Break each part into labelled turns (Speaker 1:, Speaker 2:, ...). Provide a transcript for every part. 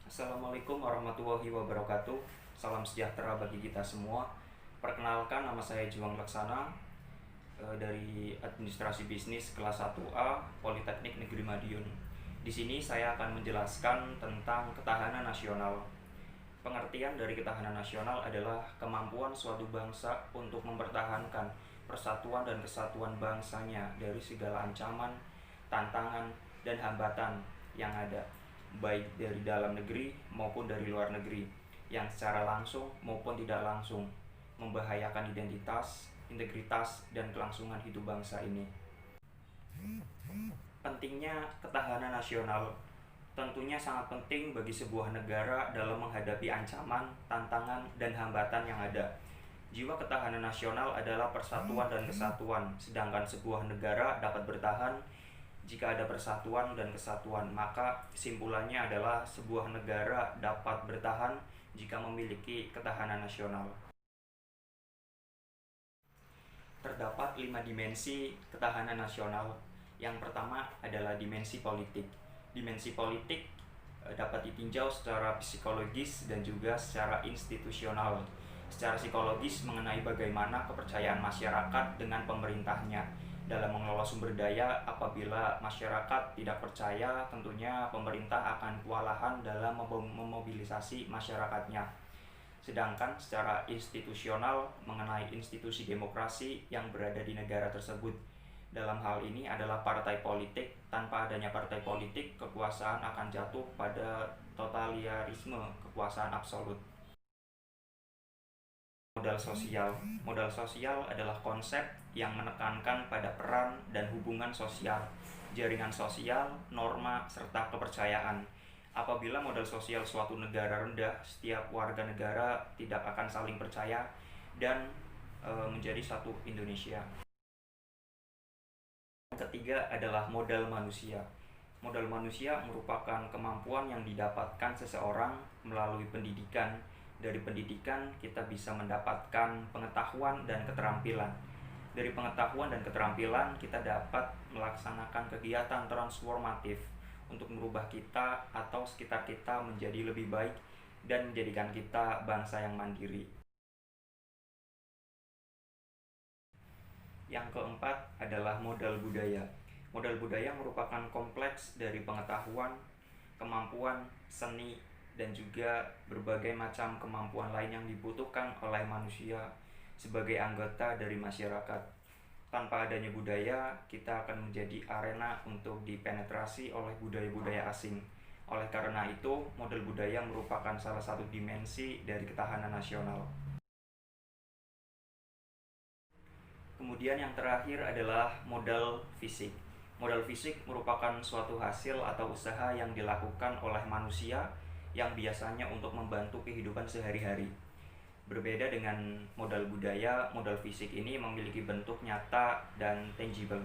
Speaker 1: Assalamualaikum warahmatullahi wabarakatuh. Salam sejahtera bagi kita semua. Perkenalkan, nama saya Juwang Laksana, dari Administrasi Bisnis kelas 1A Politeknik Negeri Madiun. Di sini saya akan menjelaskan tentang ketahanan nasional. Pengertian dari ketahanan nasional adalah kemampuan suatu bangsa untuk mempertahankan persatuan dan kesatuan bangsanya dari segala ancaman, tantangan, dan hambatan yang ada, baik dari dalam negeri maupun dari luar negeri, yang secara langsung maupun tidak langsung membahayakan identitas, integritas, dan kelangsungan hidup bangsa ini. Pentingnya ketahanan nasional tentunya sangat penting bagi sebuah negara dalam menghadapi ancaman, tantangan, dan hambatan yang ada. Jiwa ketahanan nasional adalah persatuan dan kesatuan, sedangkan sebuah negara dapat bertahan jika ada persatuan dan kesatuan. Maka kesimpulannya adalah sebuah negara dapat bertahan jika memiliki ketahanan nasional. Terdapat 5 dimensi ketahanan nasional. Yang pertama adalah dimensi politik. Dimensi politik dapat ditinjau secara psikologis dan juga secara institusional. Secara psikologis mengenai bagaimana kepercayaan masyarakat dengan pemerintahnya dalam mengelola sumber daya. Apabila masyarakat tidak percaya, tentunya pemerintah akan kewalahan dalam memobilisasi masyarakatnya. Sedangkan secara institusional mengenai institusi demokrasi yang berada di negara tersebut. Dalam hal ini adalah partai politik. Tanpa adanya partai politik, kekuasaan akan jatuh pada totalitarisme, kekuasaan absolut. Modal sosial. Modal sosial adalah konsep yang menekankan pada peran dan hubungan sosial, jaringan sosial, norma, serta kepercayaan. Apabila modal sosial suatu negara rendah, setiap warga negara tidak akan saling percaya dan menjadi satu Indonesia. Yang ketiga adalah modal manusia. Modal manusia merupakan kemampuan yang didapatkan seseorang melalui pendidikan. Dari pendidikan kita bisa mendapatkan pengetahuan dan keterampilan. Dari pengetahuan dan keterampilan kita dapat melaksanakan kegiatan transformatif untuk merubah kita atau sekitar kita menjadi lebih baik dan menjadikan kita bangsa yang mandiri. Yang keempat adalah modal budaya. Modal budaya merupakan kompleks dari pengetahuan, kemampuan, seni, dan juga berbagai macam kemampuan lain yang dibutuhkan oleh manusia sebagai anggota dari masyarakat. Tanpa adanya budaya, kita akan menjadi arena untuk dipenetrasi oleh budaya-budaya asing. Oleh karena itu, modal budaya merupakan salah satu dimensi dari ketahanan nasional. Kemudian yang terakhir adalah modal fisik. Modal fisik merupakan suatu hasil atau usaha yang dilakukan oleh manusia yang biasanya untuk membantu kehidupan sehari-hari. Berbeda dengan modal budaya, modal fisik ini memiliki bentuk nyata dan tangible.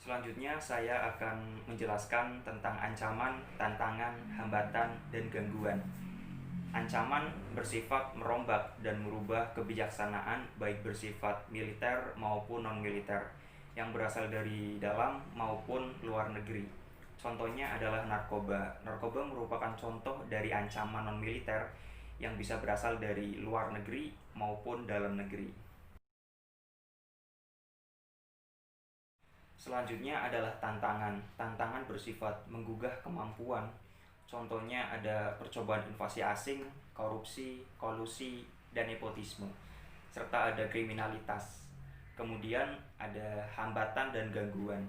Speaker 1: Selanjutnya saya akan menjelaskan tentang ancaman, tantangan, hambatan, dan gangguan. Ancaman bersifat merombak dan merubah kebijaksanaan, baik bersifat militer maupun non-militer, yang berasal dari dalam maupun luar negeri. Contohnya adalah narkoba. Narkoba merupakan contoh dari ancaman non-militer yang bisa berasal dari luar negeri maupun dalam negeri. Selanjutnya adalah tantangan. Tantangan bersifat menggugah kemampuan. Contohnya ada percobaan invasi asing, korupsi, kolusi, dan nepotisme, serta ada kriminalitas. Kemudian ada hambatan dan gangguan.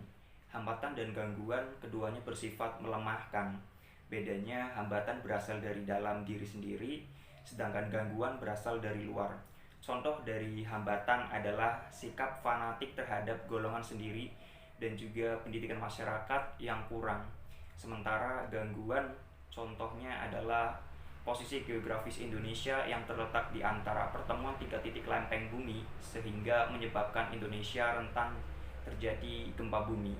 Speaker 1: Hambatan dan gangguan keduanya bersifat melemahkan. Bedanya, hambatan berasal dari dalam diri sendiri, sedangkan gangguan berasal dari luar. Contoh dari hambatan adalah sikap fanatik terhadap golongan sendiri dan juga pendidikan masyarakat yang kurang. Sementara gangguan contohnya adalah posisi geografis Indonesia yang terletak di antara pertemuan 3 titik lempeng bumi sehingga menyebabkan Indonesia rentan terjadi gempa bumi.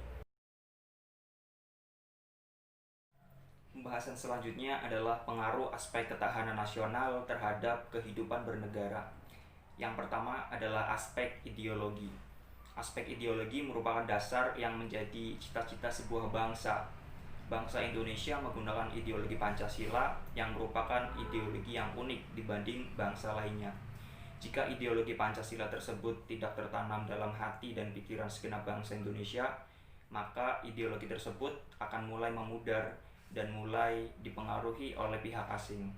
Speaker 1: Pembahasan selanjutnya adalah pengaruh aspek ketahanan nasional terhadap kehidupan bernegara. Yang pertama adalah aspek ideologi. Aspek ideologi merupakan dasar yang menjadi cita-cita sebuah bangsa. Bangsa Indonesia menggunakan ideologi Pancasila yang merupakan ideologi yang unik dibanding bangsa lainnya. Jika ideologi Pancasila tersebut tidak tertanam dalam hati dan pikiran segenap bangsa Indonesia, maka ideologi tersebut akan mulai memudar dan mulai dipengaruhi oleh pihak asing.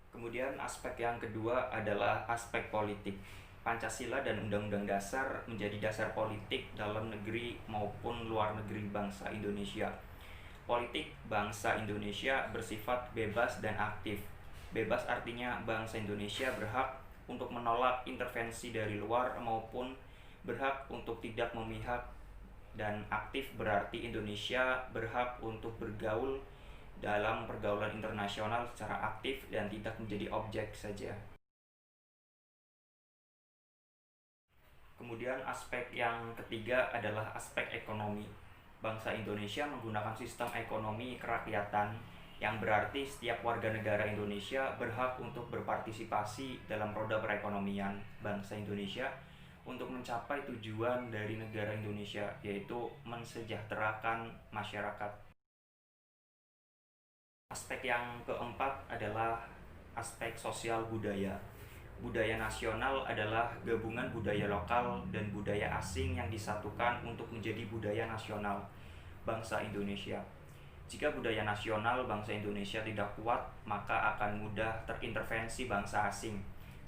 Speaker 1: Kemudian aspek yang kedua adalah aspek politik. Pancasila dan Undang-Undang Dasar menjadi dasar politik dalam negeri maupun luar negeri bangsa Indonesia. Politik bangsa Indonesia bersifat bebas dan aktif. Bebas artinya bangsa Indonesia berhak untuk menolak intervensi dari luar maupun berhak untuk tidak memihak, dan aktif berarti Indonesia berhak untuk bergaul dalam pergaulan internasional secara aktif dan tidak menjadi objek saja. Kemudian aspek yang ketiga adalah aspek ekonomi. Bangsa Indonesia menggunakan sistem ekonomi kerakyatan yang berarti setiap warga negara Indonesia berhak untuk berpartisipasi dalam roda perekonomian bangsa Indonesia untuk mencapai tujuan dari negara Indonesia, yaitu mensejahterakan masyarakat. Aspek yang keempat adalah aspek sosial budaya. Budaya nasional adalah gabungan budaya lokal dan budaya asing yang disatukan untuk menjadi budaya nasional bangsa Indonesia. Jika budaya nasional bangsa Indonesia tidak kuat, maka akan mudah terintervensi bangsa asing,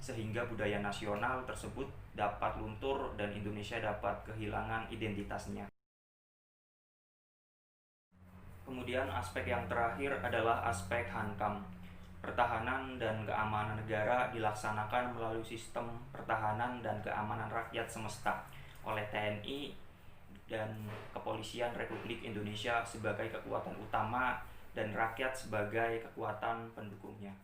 Speaker 1: sehingga budaya nasional tersebut dapat luntur dan Indonesia dapat kehilangan identitasnya. Kemudian aspek yang terakhir adalah aspek hankam. Pertahanan dan keamanan negara dilaksanakan melalui sistem pertahanan dan keamanan rakyat semesta oleh TNI dan Kepolisian Republik Indonesia sebagai kekuatan utama dan rakyat sebagai kekuatan pendukungnya.